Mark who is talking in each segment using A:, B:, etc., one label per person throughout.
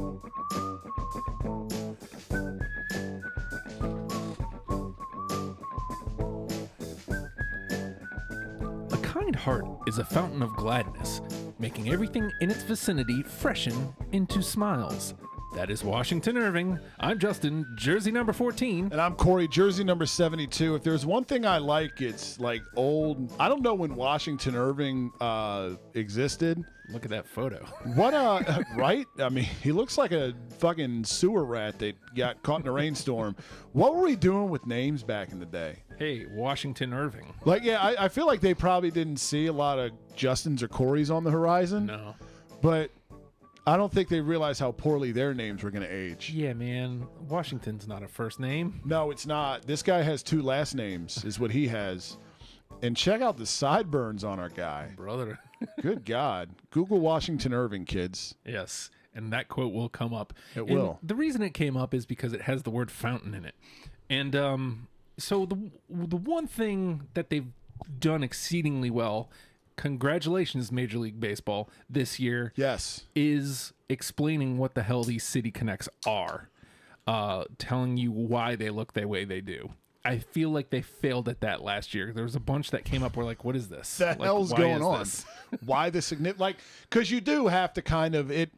A: A kind heart is a fountain of gladness, making everything in its vicinity freshen into smiles. That is Washington Irving. I'm Justin, jersey number 14.
B: And I'm Corey, jersey number 72. If there's one thing I like, it's like old. I don't know when Washington Irving existed.
A: Look at that photo.
B: What, right? I mean, he looks like a fucking sewer rat that got caught in a rainstorm. What were we doing with names back in the day?
A: Hey, Washington Irving.
B: Like, yeah, I feel like they probably didn't see a lot of Justins or Corys on the horizon.
A: No.
B: But I don't think they realized how poorly their names were going to age.
A: Yeah, man. Washington's not a first name.
B: No, it's not. This guy has 2 last names, is what he has. And check out the sideburns on our guy.
A: Brother.
B: Good God. Google Washington Irving, kids.
A: Yes, and that quote will come up.
B: It will.
A: The reason it came up is because it has the word fountain in it. And so the one thing that they've done exceedingly well, congratulations Major League Baseball, this year,
B: Yes.
A: is explaining what the hell these City Connects are, telling you why they look the way they do. I feel like they failed at that last year. There was a bunch that came up where like, what is this?
B: The hell's going on?
A: This?
B: Why the significant? Like, because you do have to kind of it.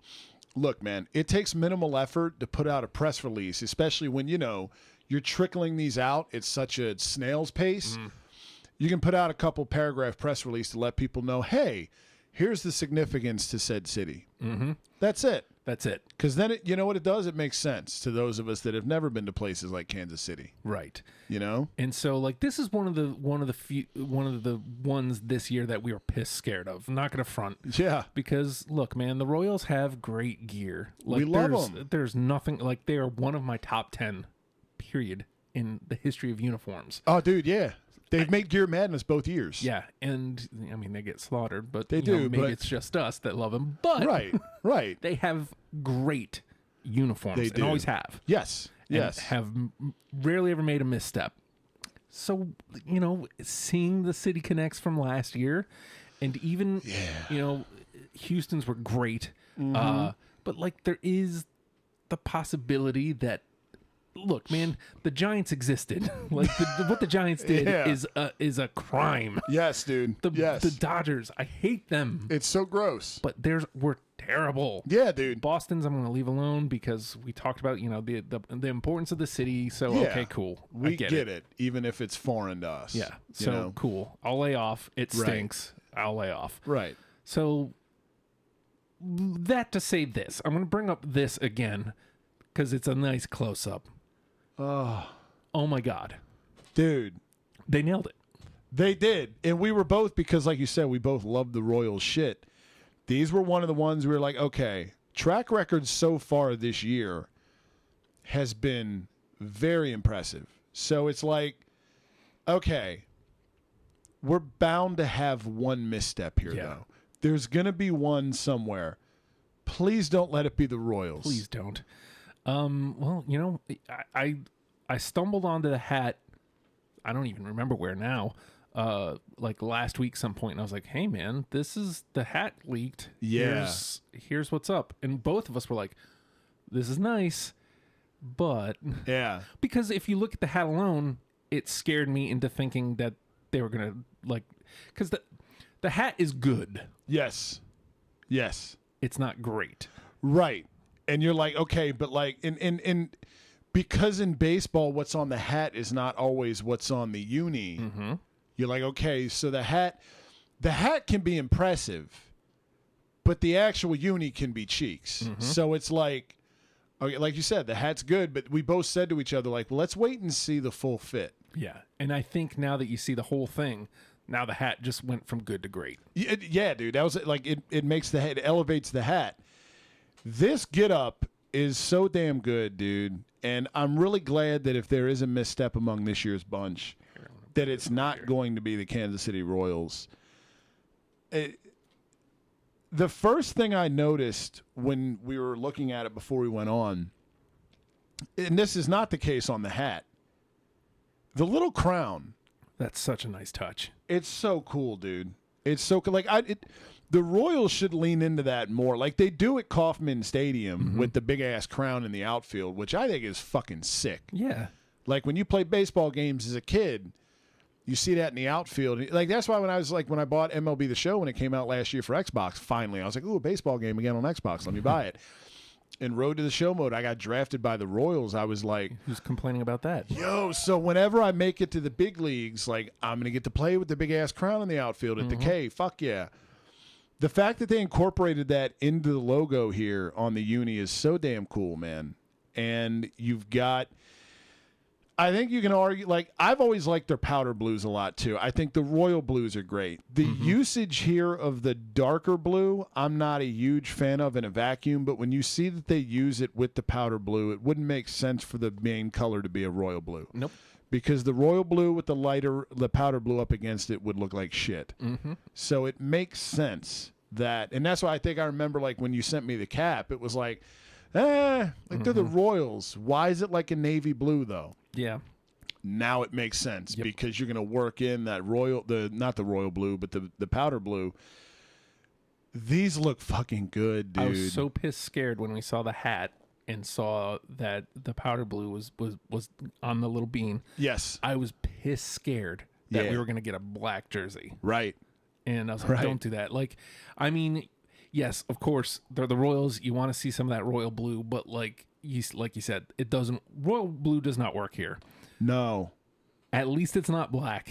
B: Look, man, it takes minimal effort to put out a press release, especially when you're trickling these out at such a snail's pace. You can put out a couple paragraph press release to let people know, hey, here's the significance to said city. That's it.
A: That's it.
B: Because then, you know what it does? It makes sense to those of us that have never been to places like Kansas City.
A: Right.
B: You know?
A: And so, like, this is one of the ones this year that we were pissed scared of. I'm not gonna front.
B: Yeah.
A: Because look, man, the Royals have great gear. Like,
B: We love them.
A: There's nothing like they are one of my top 10, period, in the history of uniforms.
B: Oh, dude, yeah. They've made Gear Madness both years.
A: Yeah, and I mean they get slaughtered, but
B: They do,
A: maybe
B: but
A: it's just us that love them. But
B: Right.
A: they have great uniforms.
B: They
A: and
B: do.
A: always have.
B: Yes.
A: And
B: Yes.
A: have rarely ever made a misstep. So, seeing the City Connects from last year, and even, Houston's were great. But, like, there is the possibility that, look, man, the Giants existed. Like, what the Giants did is a crime.
B: Yes, dude.
A: The Dodgers, I hate them.
B: It's so gross.
A: But we're terrible.
B: Yeah, dude.
A: Boston's I'm going to leave alone because we talked about, the importance of the city. So,
B: Yeah.
A: okay, cool.
B: We get it, even if it's foreign to us.
A: Yeah. So, cool. I'll lay off. It stinks. I'll lay off.
B: Right.
A: So, that to say this, I'm going to bring up this again because it's a nice close-up. Oh, my God.
B: Dude.
A: They nailed it.
B: They did. And we were both, because like you said, we both loved the Royals shit. These were one of the ones we were like, okay, track record so far this year has been very impressive. So it's like, okay, we're bound to have one misstep here, though. There's going to be one somewhere. Please don't let it be the Royals.
A: Please don't. Well, I stumbled onto the hat. I don't even remember where now. Like last week some point, and I was like, hey man, this is the hat leaked.
B: Yeah.
A: Here's what's up. And both of us were like, this is nice, but
B: Yeah.
A: because if you look at the hat alone, it scared me into thinking that they were gonna because the hat is good.
B: Yes. Yes.
A: It's not great.
B: Right. And you're like, okay, but like in because in baseball what's on the hat is not always what's on the uni.
A: Mm-hmm.
B: You're like, okay, so the hat can be impressive, but the actual uni can be cheeks.
A: Mm-hmm.
B: So it's like, okay, like you said, the hat's good, but we both said to each other, like, well, let's wait and see the full fit.
A: Yeah. And I think now that you see the whole thing, now the hat just went from good to great.
B: Yeah, dude. That was like it makes the hat, it elevates the hat. This get up is so damn good, dude. And I'm really glad that if there is a misstep among this year's bunch, that it's not going to be the Kansas City Royals. The first thing I noticed when we were looking at it before we went on, and this is not the case on the hat, the little crown.
A: That's such a nice touch.
B: It's so cool, dude. It's so cool. Like The Royals should lean into that more, like they do at Kauffman Stadium with the big ass crown in the outfield, which I think is fucking sick.
A: Yeah.
B: Like when you play baseball games as a kid, you see that in the outfield. Like that's why when I bought MLB The Show when it came out last year for Xbox, finally I was like, ooh, a baseball game again on Xbox. Let me buy it. In Road to the Show mode, I got drafted by the Royals. I was like,
A: who's complaining about that?
B: Yo, so whenever I make it to the big leagues, like I'm gonna get to play with the big ass crown in the outfield at the K. Fuck yeah. The fact that they incorporated that into the logo here on the uni is so damn cool, man. And you've got, I think you can argue, like, I've always liked their powder blues a lot, too. I think the royal blues are great. The usage here of the darker blue, I'm not a huge fan of in a vacuum, but when you see that they use it with the powder blue, it wouldn't make sense for the main color to be a royal blue.
A: Nope.
B: Because the royal blue with the powder blue up against it would look like shit. So it makes sense that, and that's why I think I remember, like, when you sent me the cap, it was like, they're the Royals. Why is it like a navy blue, though?
A: Yeah.
B: Now it makes sense because you're going to work in that not the royal blue, but the powder blue. These look fucking good, dude.
A: I was so pissed scared when we saw the hat and saw that the powder blue was on the little bean.
B: Yes.
A: I was pissed scared that we were going to get a black jersey.
B: Right.
A: And I was like, don't do that. Like, I mean, yes, of course, they're the Royals. You want to see some of that royal blue, but like you said, it doesn't. Royal blue does not work here.
B: No.
A: At least it's not black.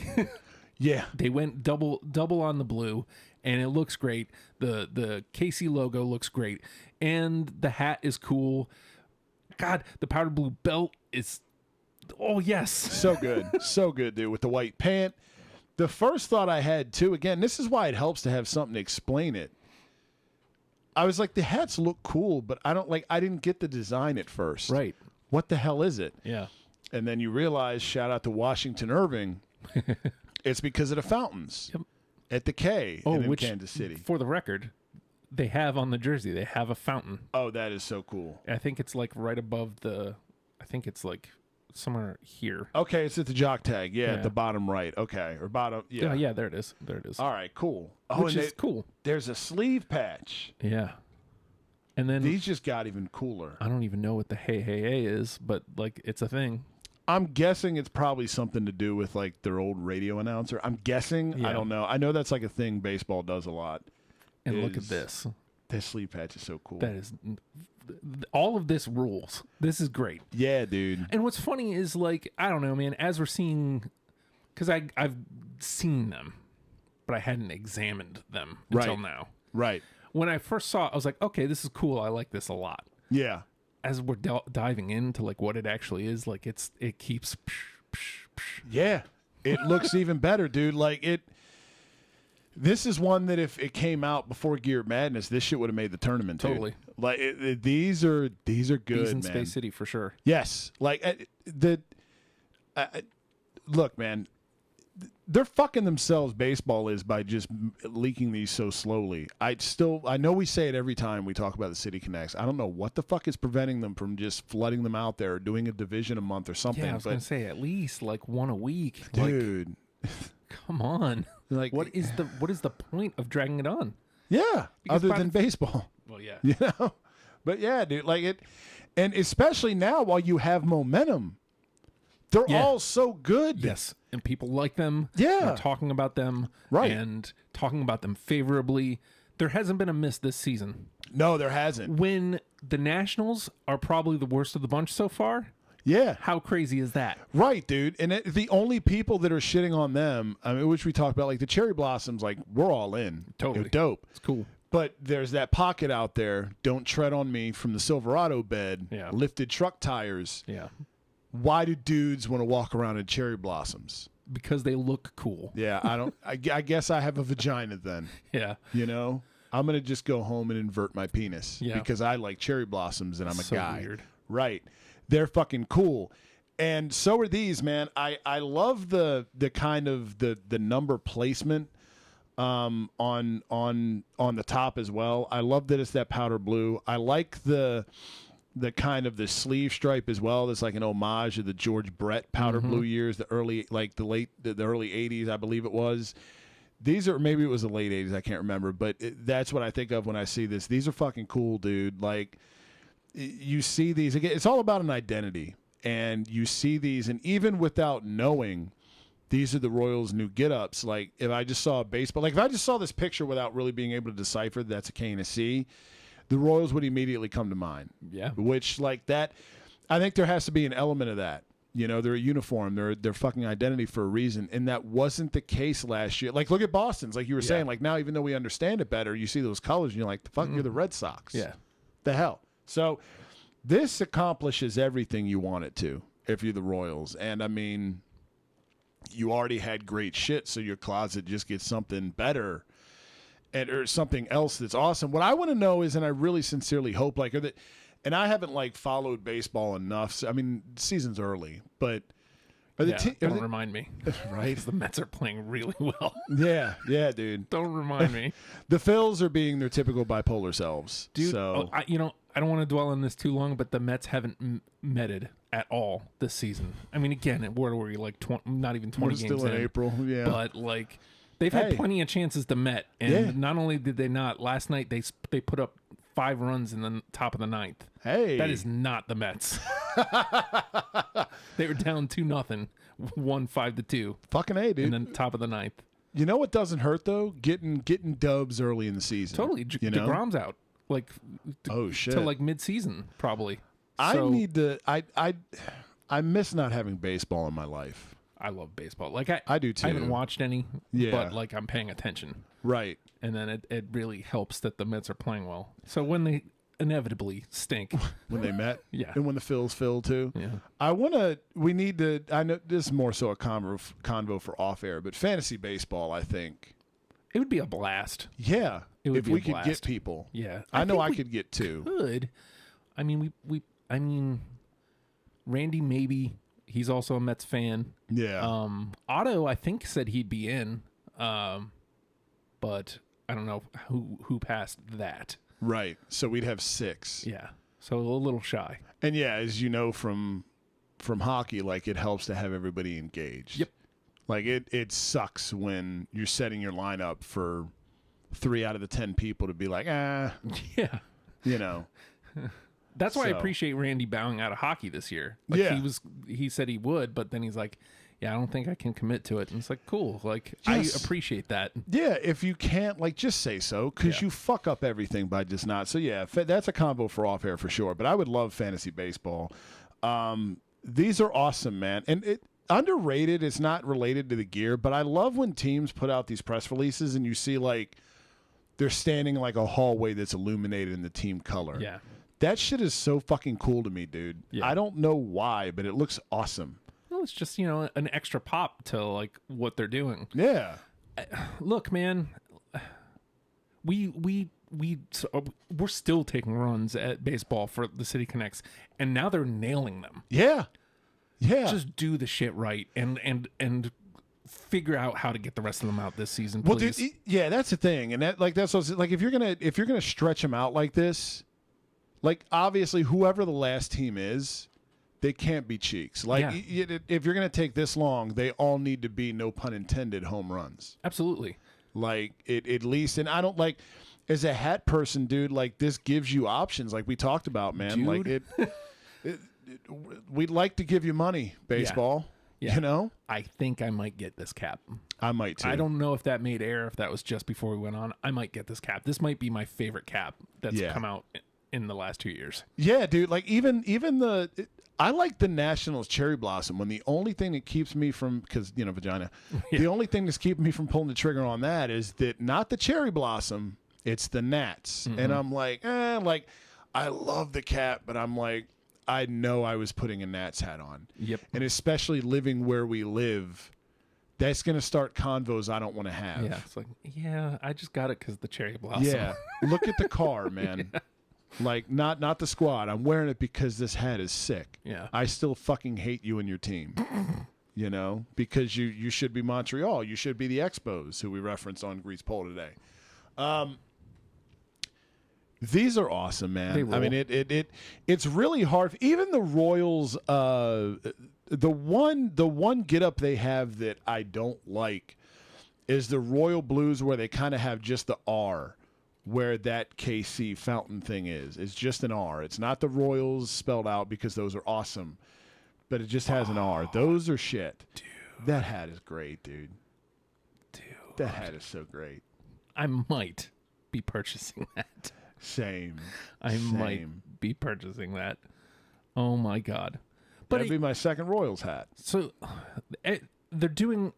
B: Yeah.
A: They went double on the blue, and it looks great. The KC logo looks great, and the hat is cool. God, the powder blue belt is, oh yes,
B: so good, so good, dude. With the white pant. The first thought I had too, again, this is why it helps to have something to explain it. I was like, the hats look cool, but I didn't get the design at first.
A: Right.
B: What the hell is it?
A: Yeah.
B: And then you realize, shout out to Washington Irving, it's because of the fountains at the K in Kansas City.
A: For the record, they have on the jersey, they have a fountain.
B: Oh, that is so cool.
A: I think it's like right above it's like somewhere here.
B: Okay, it's at the jock tag. Yeah, at the bottom right. Okay, or bottom. Yeah,
A: yeah, there it is. There it is.
B: All right, cool. Oh,
A: which is cool.
B: There's a sleeve patch.
A: Yeah. And then
B: these just got even cooler.
A: I don't even know what the hey is, but like it's a thing.
B: I'm guessing it's probably something to do with like their old radio announcer. I'm guessing. Yeah. I don't know. I know that's like a thing baseball does a lot.
A: And look at this.
B: This sleeve patch is so cool.
A: That is, all of this rules. This is great.
B: Yeah, dude.
A: And what's funny is, like, I don't know, man, as we're seeing, because I've seen them, but I hadn't examined them until now.
B: Right.
A: When I first saw it, I was like, okay, this is cool. I like this a lot. Yeah. As we're diving into like what it actually is, like it keeps.
B: Yeah, it looks even better, dude. Like it. This is one that if it came out before Gear Madness, this shit would have made the tournament. Totally. Dude. Like these are good. These in man.
A: Space City for sure.
B: Yes. Like look, man. They're fucking themselves. Baseball is by just leaking these so slowly. I know we say it every time we talk about the City Connects. I don't know what the fuck is preventing them from just flooding them out there or doing a division a month or something.
A: Yeah, I was gonna say at least like one a week,
B: dude.
A: Like, come on. Like, what is the point of dragging it on?
B: Yeah, because other than baseball.
A: Well, yeah,
B: you know. But yeah, dude, like it, and especially now while you have momentum. They're all so good.
A: Yes. And people like them.
B: Yeah.
A: Are talking about them.
B: Right.
A: And talking about them favorably. There hasn't been a miss this season.
B: No, there hasn't.
A: When the Nationals are probably the worst of the bunch so far.
B: Yeah.
A: How crazy is that?
B: Right, dude. And the only people that are shitting on them, I mean, which we talked about, like the Cherry Blossoms, like we're all in.
A: Totally.
B: Dope.
A: It's cool.
B: But there's that pocket out there. Don't tread on me from the Silverado bed.
A: Yeah.
B: Lifted truck tires.
A: Yeah.
B: Why do dudes want to walk around in Cherry Blossoms?
A: Because they look cool.
B: Yeah, I don't. I guess I have a vagina then.
A: Yeah.
B: You know, I'm gonna just go home and invert my penis because I like Cherry Blossoms and I'm a guy.
A: Weird.
B: Right? They're fucking cool, and so are these, man. I love the kind of the number placement on the top as well. I love that it's that powder blue. I like the kind of the sleeve stripe as well. That's like an homage to the George Brett powder blue years, the early 80s, I believe it was. these are, maybe it was the late 80s, I can't remember, but that's what I think of when I see this. These are fucking cool, dude. Like, you see these again, it's all about an identity, and you see these, and even without knowing these are the Royals' new get-ups, like if I just saw a baseball, like if I just saw this picture without really being able to decipher that's a K and a C, the Royals would immediately come to mind.
A: Yeah.
B: Which, like that, I think there has to be an element of that. You know, they're a uniform, they're fucking identity for a reason, and that wasn't the case last year. Like, look at Boston's, like you were saying. Like, now, even though we understand it better, you see those colors, and you're like, the fuck, you're the Red Sox.
A: Yeah.
B: The hell. So, this accomplishes everything you want it to if you're the Royals. And, I mean, you already had great shit, so your closet just gets something better or something else that's awesome. What I want to know is, and I really sincerely hope, like, and I haven't, like, followed baseball enough. So, I mean, season's early, but
A: don't remind me.
B: Right?
A: The Mets are playing really well.
B: Yeah, dude.
A: Don't remind me.
B: The Phils are being their typical bipolar selves.
A: Dude,
B: so.
A: I don't want to dwell on this too long, but the Mets haven't metted at all this season. I mean, again, where were we, like, not even 20 games
B: still in April, yeah.
A: But, like, they've had plenty of chances to met, and not only did they not, last night they put up 5 runs in the top of the 9th.
B: Hey.
A: That is not the Mets. They were down 2-0, won 5-2.
B: Fucking A, dude.
A: In the top of the 9th.
B: You know what doesn't hurt, though? Getting dubs early in the season.
A: Totally. DeGrom's out. Like,
B: oh, shit.
A: Till, like, mid-season, probably.
B: I miss not having baseball in my life.
A: I love baseball. Like,
B: I do, too.
A: I haven't watched any, but, like, I'm paying attention.
B: Right.
A: And then it really helps that the Mets are playing well. So when they inevitably stink.
B: When they met?
A: Yeah.
B: And when the Phils fill, too?
A: Yeah.
B: I know this is more so a convo for off-air, but fantasy baseball, I think.
A: It would be a blast.
B: Yeah.
A: If
B: we could get people.
A: Yeah.
B: I know I could get 2.
A: Could. I mean, Randy, maybe. He's also a Mets fan.
B: Yeah.
A: Otto, I think, said he'd be in. But I don't know who passed that.
B: Right. So we'd have 6.
A: Yeah. So a little shy.
B: And yeah, as you know from hockey, like, it helps to have everybody engaged.
A: Yep.
B: Like, it sucks when you're setting your lineup for 3 out of the 10 people to be like,
A: Yeah.
B: You know.
A: That's why I appreciate Randy bowing out of hockey this year. Like, he said he would, but then he's like, yeah, I don't think I can commit to it. And it's like, cool. Like, yes. I appreciate that.
B: Yeah, if you can't, like, just say so, because you fuck up everything by just not. So, yeah, that's a combo for off-air for sure. But I would love fantasy baseball. These are awesome, man. And underrated, it's not related to the gear, but I love when teams put out these press releases and you see, like, they're standing like a hallway that's illuminated in the team color.
A: Yeah.
B: That shit is so fucking cool to me, dude. Yeah. I don't know why, but it looks awesome.
A: Well, it's just, an extra pop to, like, what they're doing.
B: Yeah.
A: Look, man, we're still taking runs at baseball for the City Connects, and now they're nailing them.
B: Yeah. Yeah.
A: Just do the shit right and figure out how to get the rest of them out this season, please.
B: Well, dude, yeah, that's the thing. And that's what, like, if you're gonna stretch them out like this, like, obviously whoever the last team is, they can't be cheeks. Like, if you're going to take this long, they all need to be, no pun intended, home runs.
A: Absolutely.
B: Like, at least, and I don't, like, as a hat person, dude, like, this gives you options, like we talked about, man.
A: Dude.
B: Like, we'd like to give you money, baseball.
A: Yeah.
B: You know?
A: I think I might get this cap.
B: I might, too.
A: I don't know if that made air, if that was just before we went on. I might get this cap. This might be my favorite cap that's come out in the last 2 years. Yeah,
B: dude. Like, even I like the Nationals Cherry Blossom when the only thing that keeps me from, because, vagina, the only thing that's keeping me from pulling the trigger on that is that not the Cherry Blossom, it's the Nats. Mm-hmm. And I'm like, I love the cap, but I'm like, I know I was putting a Nats hat on.
A: Yep.
B: And especially living where we live, that's going to start convos I don't want to have.
A: Yeah, it's like, I just got it because the Cherry Blossom. Yeah,
B: look at the car, man. Yeah. Like, not the squad. I'm wearing it because this hat is sick.
A: Yeah.
B: I still fucking hate you and your team. Because you should be Montreal. You should be the Expos, who we referenced on Grease Poll today. These are awesome, man. I mean, it's really hard. Even the Royals, the one get up they have that I don't like is the royal blues where they kind of have just the R where that KC fountain thing is. It's just an R. It's not the Royals spelled out because those are awesome, but it just has an R. Those are shit.
A: Dude.
B: That hat is great, dude.
A: Dude.
B: That hat is so great.
A: I might be purchasing that.
B: Same.
A: I might be purchasing that. Oh, my God. But
B: That'd be my second Royals hat.
A: So they're doing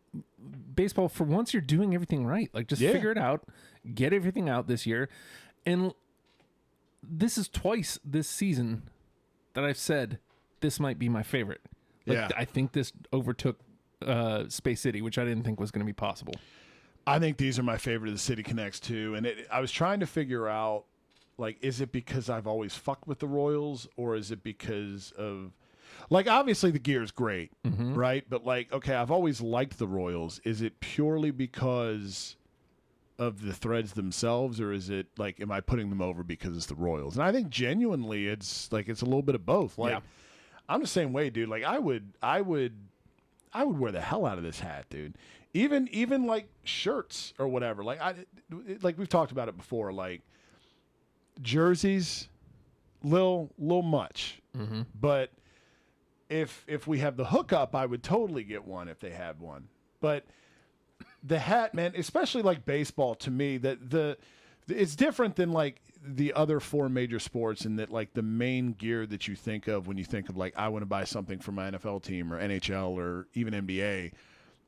A: baseball for once. You're doing everything right. Like, just figure it out. Get everything out this year. And this is twice this season that I've said this might be my favorite. Like, I think this overtook Space City, which I didn't think was going to be possible.
B: I think these are my favorite of the City Connects, too. And I was trying to figure out, like, is it because I've always fucked with the Royals, or is it because of... Like, obviously, the gear is great, right? But, like, okay, I've always liked the Royals. Is it purely because of the threads themselves, or is it, like, am I putting them over because it's the Royals? And I think genuinely it's, like, it's a little bit of both. Like, I'm the same way, dude. Like, I would wear the hell out of this hat, dude. Even like, shirts or whatever. Like, like we've talked about it before, like, jerseys, little much. But... If we have the hookup, I would totally get one if they had one. But the hat, man, especially like baseball, to me, that it's different than like the other four major sports, in that like the main gear that you think of when you think of like, I want to buy something for my NFL team or NHL or even NBA,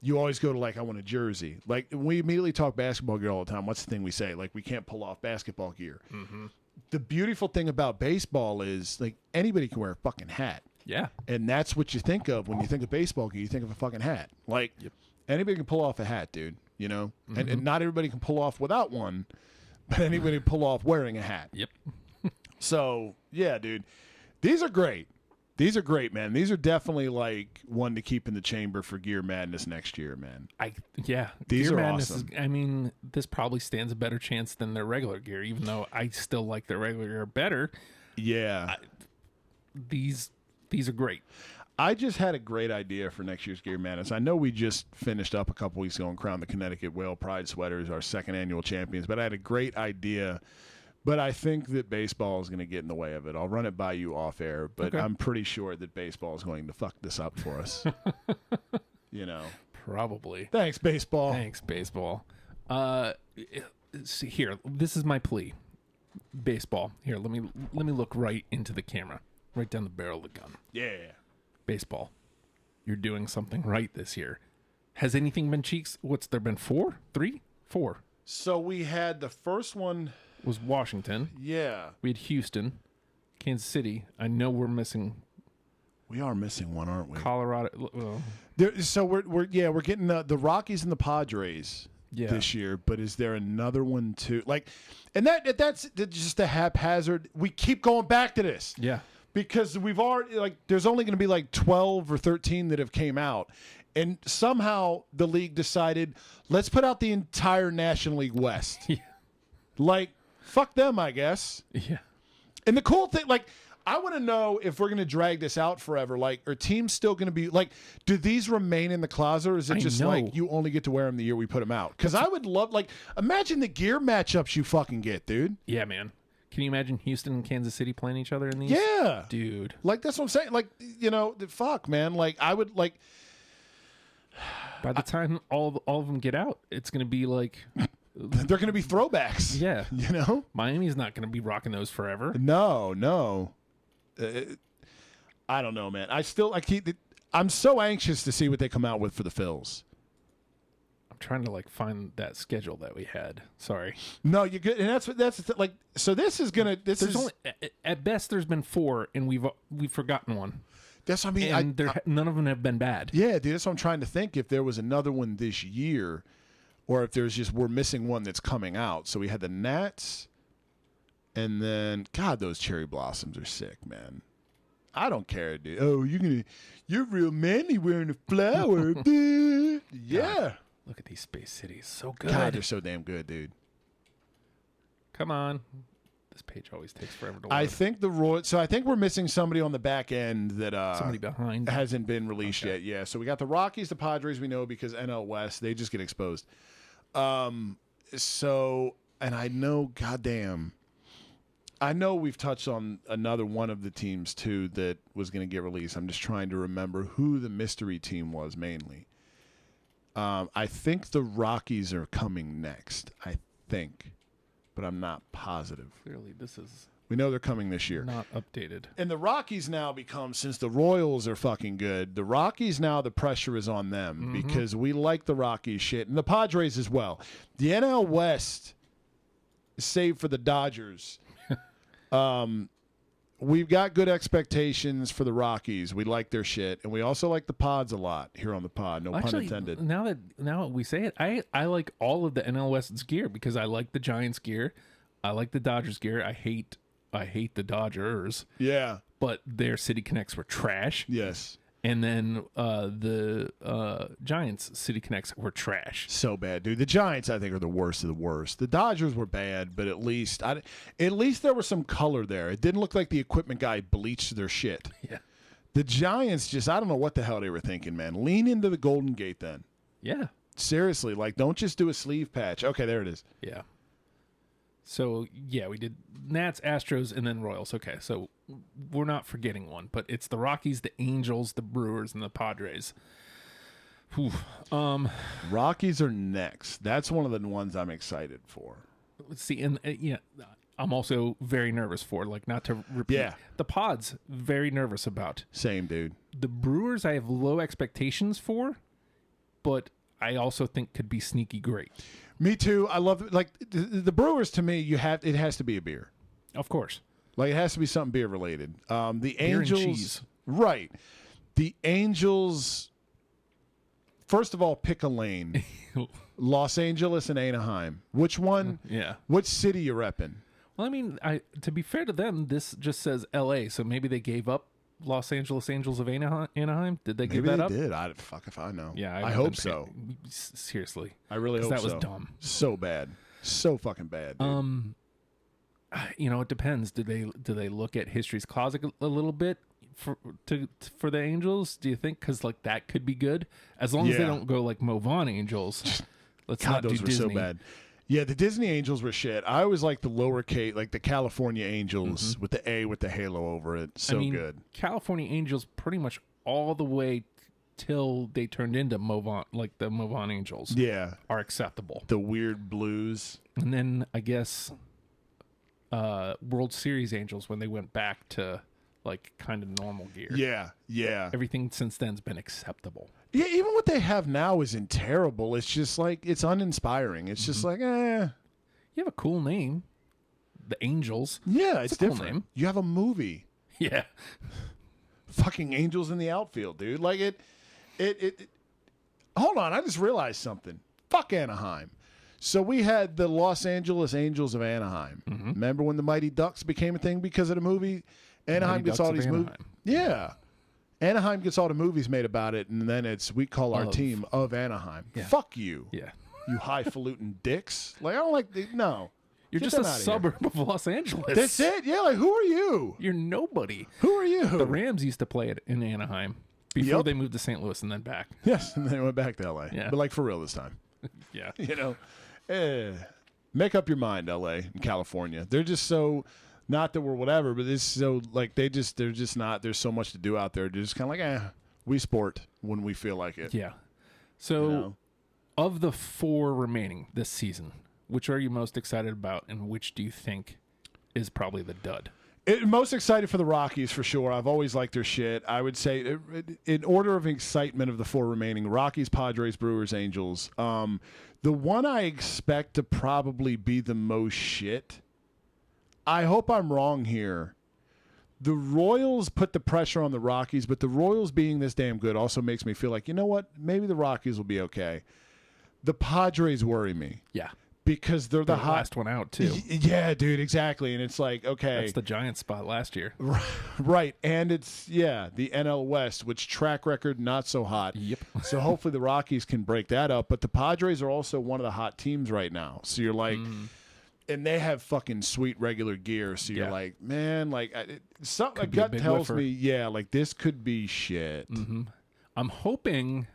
B: you always go to like, I want a jersey. Like, we immediately talk basketball gear all the time. What's the thing we say? Like, we can't pull off basketball gear. The beautiful thing about baseball is like, anybody can wear a fucking hat.
A: Yeah.
B: And that's what you think of when you think of baseball gear. You think of a fucking hat. Like, anybody can pull off a hat, dude, you know? And not everybody can pull off without one, but anybody can pull off wearing a hat.
A: Yep.
B: So, yeah, dude. These are great. These are great, man. These are definitely, like, one to keep in the chamber for Gear Madness next year, man. These
A: Gear
B: are
A: Madness
B: awesome.
A: I mean, this probably stands a better chance than their regular gear, even though I still like their regular gear better.
B: Yeah.
A: These are great.
B: I just had a great idea for next year's Gear Madness. I know we just finished up a couple weeks ago and crowned the Connecticut Whale Pride sweaters our second annual champions, but I had a great idea. But I think that baseball is going to get in the way of it. I'll run it by you off air, but I'm pretty sure that baseball is going to fuck this up for us. You know.
A: Probably.
B: Thanks, baseball.
A: Thanks, baseball. See, here, this is my plea. Baseball. Here, let me look right into the camera. Right down the barrel of the gun.
B: Yeah.
A: Baseball. You're doing something right this year. Has anything been cheeks? What's there been? 4? 3? 4.
B: So we had the first one.
A: Was Washington.
B: Yeah.
A: We had Houston. Kansas City. I know we're missing.
B: We are missing one, aren't we?
A: Colorado. Well,
B: so we're getting the Rockies and the Padres this year, but is there another one too? Like, and that's just a haphazard. We keep going back to this.
A: Yeah.
B: Because we've already, like, there's only going to be like 12 or 13 that have came out. And somehow the league decided, let's put out the entire National League West.
A: Yeah.
B: Like, fuck them, I guess.
A: Yeah.
B: And the cool thing, like, I want to know if we're going to drag this out forever. Like, are teams still going to be, like, do these remain in the closet, or is it just like you only get to wear them the year we put them out? Because I would love, like, imagine the gear matchups you fucking get, dude.
A: Yeah, man. Can you imagine Houston and Kansas City playing each other in these?
B: Yeah.
A: Dude.
B: Like, that's what I'm saying. Like, you know, fuck, man. Like, I would, like...
A: By the time all of them get out, it's going to be like...
B: They're going to be throwbacks.
A: Yeah.
B: You know?
A: Miami's not going to be rocking those forever.
B: No. I don't know, man. I'm so anxious to see what they come out with for the Phils.
A: I'm trying to like find that schedule that we had. Sorry.
B: No, you're good. And like, so this is going to,
A: only, at best there's been 4 and we've forgotten one.
B: That's what I mean.
A: And none of them have been bad.
B: Yeah, dude. That's what I'm trying to think. If there was another one this year, or if we're missing one that's coming out. So we had the Nats, and then, God, those cherry blossoms are sick, man. I don't care, dude. Oh, you're real manly wearing a flower, dude. Yeah.
A: God, look at these Space Cities. So good.
B: God, they're so damn good, dude.
A: Come on. This page always takes forever to load.
B: I think I think we're missing somebody on the back end that
A: somebody behind
B: hasn't been released yet. Yeah. So we got the Rockies, the Padres, we know because NL West, they just get exposed. So, and I know, goddamn, I know we've touched on another one of the teams too that was going to get released. I'm just trying to remember who the mystery team was mainly. I think the Rockies are coming next. I think, but I'm not positive.
A: Clearly, this is
B: We know they're coming this year.
A: not updated.
B: And the Rockies now become, since the Royals are fucking good, the Rockies now, the pressure is on them because we like the Rockies shit. And the Padres as well. The NL West, save for the Dodgers, we've got good expectations for the Rockies. We like their shit. And we also like the Pods a lot here on the pod. No pun intended.
A: Now we say it, I like all of the NL West's gear because I like the Giants gear. I like the Dodgers gear. I hate the Dodgers.
B: Yeah.
A: But their City Connects were trash.
B: Yes.
A: And then the Giants City Connects were trash.
B: So bad, dude. The Giants, I think, are the worst of the worst. The Dodgers were bad, but at least there was some color there. It didn't look like the equipment guy bleached their shit.
A: Yeah.
B: The Giants just, I don't know what the hell they were thinking, man. Lean into the Golden Gate then.
A: Yeah.
B: Seriously, like, don't just do a sleeve patch. Okay, there it is.
A: Yeah. So, yeah, we did Nats, Astros, and then Royals. Okay, so we're not forgetting one, but it's the Rockies, the Angels, the Brewers, and the Padres. Whew.
B: Rockies are next. That's one of the ones I'm excited for.
A: Let's see, and yeah, I'm also very nervous for, like, not to repeat.
B: Yeah.
A: The Pods, very nervous about.
B: Same, dude.
A: The Brewers, I have low expectations for, but I also think could be sneaky great.
B: Me too. I love, like, the Brewers, to me, it has to be a beer.
A: Of course.
B: Like, it has to be something beer related. The
A: Beer
B: Angels,
A: and cheese.
B: right? The Angels. First of all, pick a lane. Los Angeles and Anaheim. Which one?
A: Yeah.
B: Which city you repping?
A: Well, I mean, to be fair to them, this just says L.A., so maybe they gave up Los Angeles Angels of Anaheim. Did they give
B: Maybe
A: that
B: they
A: up?
B: did. Fuck if I know.
A: Yeah,
B: I hope so.
A: Seriously,
B: I really hope
A: that
B: so.
A: was dumb.
B: So bad. So fucking bad. Dude.
A: You know, it depends. Do they look at history's closet a little bit for the Angels? Do you think? Because like that could be good as long as they don't go like Mo Vaughn Angels. Let's
B: God,
A: not do
B: those were
A: Disney.
B: so bad. Yeah, the Disney Angels were shit. I always like the lowercase, like the California Angels with the A with the halo over it. So good.
A: California Angels pretty much all the way till they turned into Mo Vaughn, like the Mo Vaughn Angels.
B: Yeah.
A: Are acceptable.
B: The weird blues.
A: And then I guess World Series Angels when they went back to like kind of normal gear.
B: Yeah, yeah.
A: Everything since then's been acceptable.
B: Yeah, even what they have now isn't terrible. It's just like, it's uninspiring. It's just like,
A: You have a cool name. The Angels.
B: Yeah, it's
A: a cool
B: different.
A: name.
B: You have a movie.
A: Yeah.
B: Fucking Angels in the Outfield, dude. Like it. Hold on, I just realized something. Fuck Anaheim. So we had the Los Angeles Angels of Anaheim. Remember when the Mighty Ducks became a thing because of the movie? Anaheim gets all these movies. Yeah. Anaheim gets all the movies made about it, and then we call our team of Anaheim.
A: Yeah.
B: Fuck you.
A: Yeah.
B: You highfalutin dicks. Like, I don't like, no.
A: You're
B: Get
A: just a
B: them outta here.
A: suburb of Los Angeles.
B: That's it. Yeah, like, who are you?
A: You're nobody.
B: Who are you?
A: The Rams used to play it in Anaheim before
B: Yep.
A: they moved to St. Louis and then back.
B: Yes, and then they went back to L.A.
A: Yeah.
B: But like for real this time.
A: Yeah.
B: You know, make up your mind, L.A. and California. They're just so, not that we're whatever, but it's so like they're just not. There's so much to do out there. They're just kind of like, we sport when we feel like it.
A: Yeah. So,
B: You know?
A: of the 4 remaining this season, which are you most excited about, and which do you think is probably the dud?
B: Most excited for the Rockies for sure. I've always liked their shit. I would say, in order of excitement of the 4 remaining, Rockies, Padres, Brewers, Angels. The one I expect to probably be the most shit. I hope I'm wrong here. The Royals put the pressure on the Rockies, but the Royals being this damn good also makes me feel like, you know what? Maybe the Rockies will be okay. The Padres worry me.
A: Yeah.
B: Because they're the
A: last one out, too.
B: Yeah, dude, exactly. And it's like, okay.
A: That's the Giants spot last year.
B: Right. And it's, the NL West, which track record, not so hot.
A: Yep.
B: So hopefully the Rockies can break that up. But the Padres are also one of the hot teams right now. So you're like, and they have fucking sweet regular gear. So you're like, man, like, something, a gut tells me, like, this could be shit.
A: I'm hoping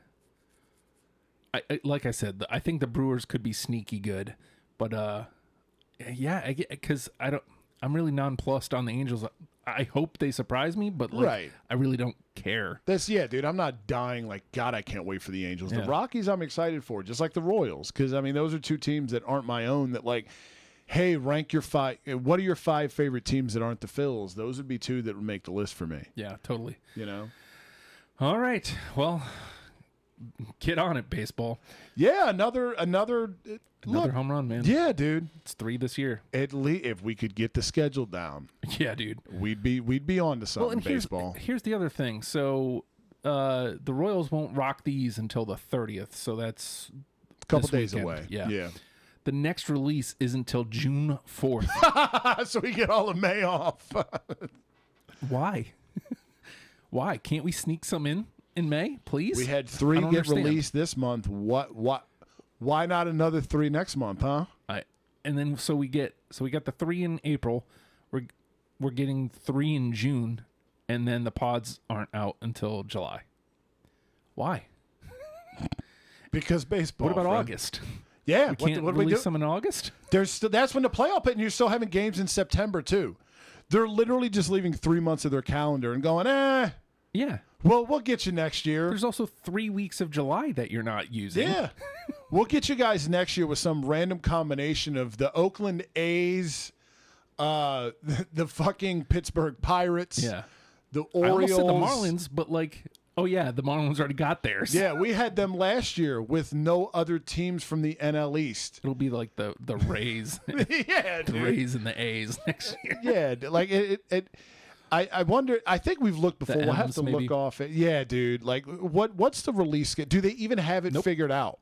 A: like I said, I think the Brewers could be sneaky good, but yeah, because I'm really nonplussed on the Angels. I hope they surprise me, but like, I really don't care.
B: Dude, I'm not dying like, God, I can't wait for the Angels.
A: Yeah.
B: The Rockies I'm excited for, just like the Royals, because, I mean, those are two teams that aren't my own that, like, hey, rank your five. What are your 5 favorite teams that aren't the Phils? Those would be 2 that would make the list for me.
A: Yeah, totally.
B: You know?
A: All right. Well, get on it, baseball.
B: Yeah, another
A: home run, man.
B: Yeah, dude.
A: It's 3 this year.
B: At least if we could get the schedule down.
A: Yeah, dude.
B: We'd be on to something,
A: and
B: baseball.
A: Here's the other thing. So the Royals won't rock these until the 30th, so that's
B: A couple
A: this
B: days
A: weekend.
B: away.
A: Yeah. The next release is until June 4th.
B: So we get all of May off.
A: Why? Why? Can't we sneak some in May, please?
B: We had 3 get
A: understand.
B: released this month. What? Why not another 3 next month, huh?
A: And then so we got the 3 in April. We're getting 3 in June, and then the pods aren't out until July. Why?
B: Because baseball.
A: What about
B: friend.
A: August?
B: Yeah,
A: We can't
B: what do we
A: release
B: do?
A: some in August?
B: That's when the playoff hit, and you're still having games in September too. They're literally just leaving 3 months of their calendar and going,
A: Yeah.
B: well, we'll get you next year.
A: There's also 3 weeks of July that you're not using.
B: Yeah. We'll get you guys next year with some random combination of the Oakland A's, the fucking Pittsburgh Pirates,
A: Yeah.
B: the
A: I almost
B: Orioles.
A: said the Marlins, but like, oh yeah, the Marlins already got theirs.
B: Yeah, we had them last year with no other teams from the NL East.
A: It'll be like the Rays.
B: Yeah,
A: The
B: dude.
A: Rays and the A's next year.
B: Yeah, like I wonder. I think we've looked before. We'll have
A: M's,
B: to
A: maybe.
B: look off it. Yeah, dude. Like, what's the release? Do they even have it figured out,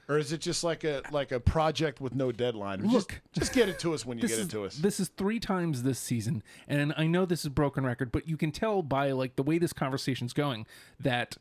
B: or is it just like a project with no deadline?
A: Look,
B: just get it to us when you get it to us.
A: This is 3 times this season, and I know this is broken record, but you can tell by like the way this conversation's going that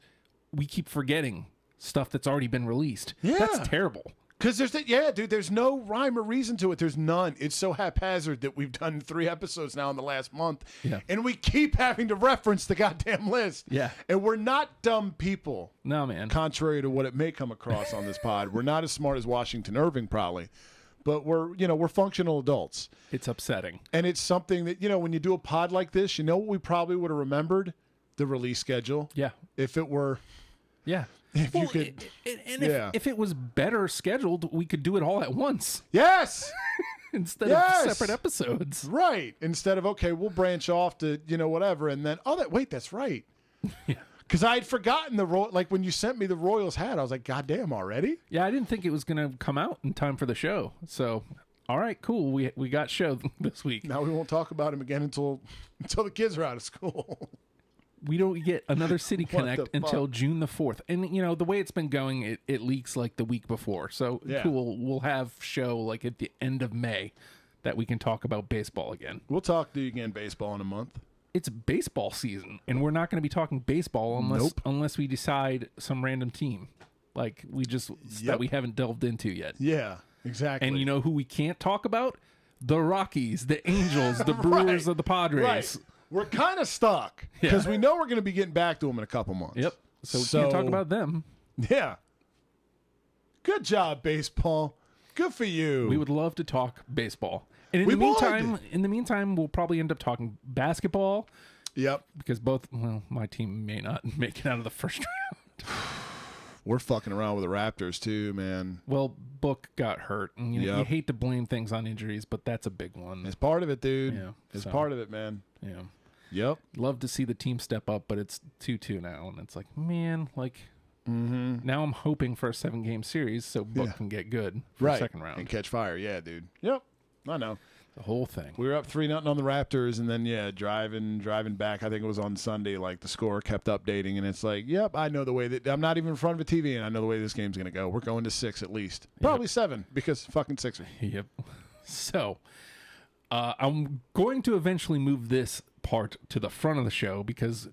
A: we keep forgetting stuff that's already been released.
B: Yeah.
A: That's terrible.
B: Because there's no rhyme or reason to it. There's none. It's so haphazard that we've done 3 episodes now in the last month, and we keep having to reference the goddamn list.
A: Yeah.
B: And we're not dumb people.
A: No, man.
B: Contrary to what it may come across on this pod, we're not as smart as Washington Irving probably, but we're functional adults.
A: It's upsetting.
B: And it's something that when you do a pod like this, what we probably would have remembered? The release schedule.
A: Yeah.
B: If it were.
A: Yeah.
B: If you could,
A: if it was better scheduled, we could do it all at once
B: yes,
A: instead of separate episodes.
B: Right. Instead of we'll branch off to whatever, and then that's right.
A: Yeah.
B: Because I had forgotten like when you sent me the Royals hat, I was like, God damn, already?
A: Yeah, I didn't think it was going to come out in time for the show. So, all right, cool. We got show this week.
B: Now we won't talk about him again until the kids are out of school.
A: We don't get another City
B: What
A: Connect
B: the
A: until
B: fuck?
A: June the 4th. And, the way it's been going, it leaks like the week before. So,
B: Yeah.
A: cool. We'll have show like at the end of May that we can talk about baseball again.
B: We'll talk to you again baseball in a month.
A: It's baseball season, and we're not going to be talking baseball unless we decide some random team. Like, that we haven't delved into yet.
B: Yeah, exactly.
A: And you know who we can't talk about? The Rockies, the Angels, the Brewers, or the Padres.
B: Right. We're kind of stuck because we know we're going to be getting back to them in a couple months.
A: Yep. So we can't talk about them.
B: Yeah. Good job, baseball. Good for you.
A: We would love to talk baseball. And in the meantime, we'll probably end up talking basketball.
B: Yep.
A: Because my team may not make it out of the first round.
B: We're fucking around with the Raptors too, man.
A: Well, Book got hurt. And you hate to blame things on injuries, but that's a big one.
B: It's part of it, dude.
A: Yeah,
B: it's part of it, man.
A: Yeah.
B: Yep.
A: Love to see the team step up, but it's 2-2 now. And it's like, man, now I'm hoping for a 7-game series so Book can get good for the second round.
B: And catch fire. Yeah, dude. Yep. I know.
A: The whole thing.
B: We were up 3-0 on the Raptors, and then driving back. I think it was on Sunday. Like the score kept updating, and it's like, yep, I know the way that I'm not even in front of a TV, and I know the way this game's gonna go. We're going to 6 at least, probably 7 because fucking Sixers.
A: Yep. So, I'm going to eventually move this part to the front of the show because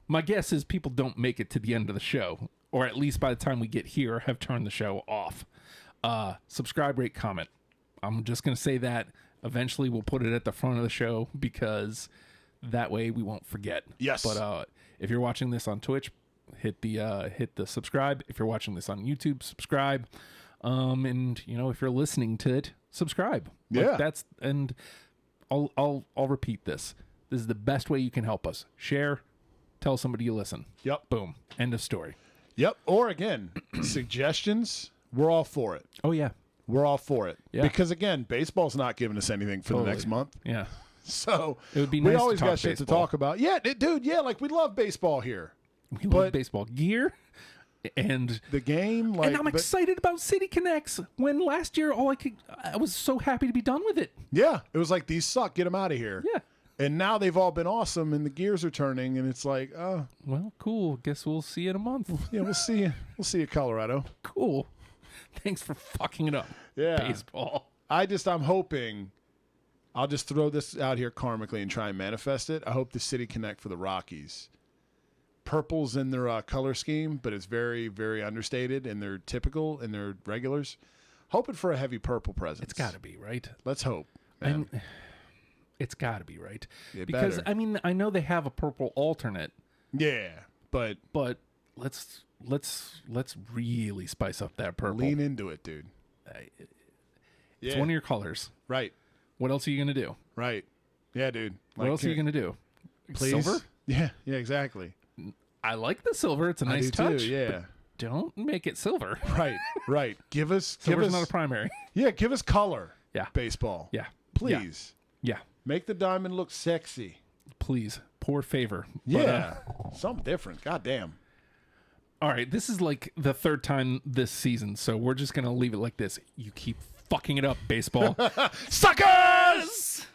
A: my guess is people don't make it to the end of the show, or at least by the time we get here, have turned the show off. Subscribe, rate, comment. I'm just going to say that. Eventually, we'll put it at the front of the show because that way we won't forget.
B: Yes.
A: But if you're watching this on Twitch, hit the subscribe. If you're watching this on YouTube, subscribe. And if you're listening to it, subscribe.
B: Yeah.
A: And I'll repeat this. This is the best way you can help us. Share, tell somebody you listen.
B: Yep.
A: Boom. End of story.
B: Yep. Or again, suggestions. We're all for it.
A: Oh yeah.
B: We're all for it.
A: Yeah.
B: Because again, baseball's not giving us anything for the next month.
A: Yeah.
B: So
A: it would be
B: we
A: nice
B: always
A: to talk
B: got shit to
A: baseball.
B: talk about. Yeah, dude. Yeah, like we love baseball here.
A: We love baseball gear and
B: the game. Like,
A: and I'm excited about City Connects. When last year, I was so happy to be done with it.
B: Yeah, it was like, these suck. Get them out of here.
A: Yeah.
B: And now they've all been awesome, and the gears are turning, and it's like, oh,
A: well, cool. Guess we'll see you in a month.
B: Yeah, we'll see you. We'll see you, Colorado.
A: Cool. Thanks for fucking it up.
B: Yeah.
A: Baseball.
B: I'm hoping. I'll just throw this out here karmically and try and manifest it. I hope the City Connect for the Rockies. Purple's in their color scheme, but it's very, very understated, and they're typical in their regulars. Hoping for a heavy purple presence.
A: It's got to be, right?
B: Let's hope. Man.
A: It's got to be, right?
B: It
A: because
B: better.
A: I mean, I know they have a purple alternate.
B: Yeah, but
A: let's really spice up that purple.
B: lean into it, dude.
A: It's one of your colors.
B: Right.
A: What else are you gonna do?
B: Right. Yeah, dude.
A: What else are you gonna do?
B: Please?
A: Silver?
B: Yeah, exactly.
A: I like the silver. It's a nice touch.
B: Too, yeah.
A: Don't make it silver.
B: Right. Give us
A: Silver's not a primary.
B: Yeah, give us color.
A: Yeah.
B: Baseball.
A: Yeah.
B: Please.
A: Yeah.
B: Make the diamond look sexy.
A: Please. Poor favor.
B: Yeah. Something different. God damn.
A: All right. This is like the third time this season, so we're just gonna leave it like this. You keep fucking it up, baseball.
B: Suckers!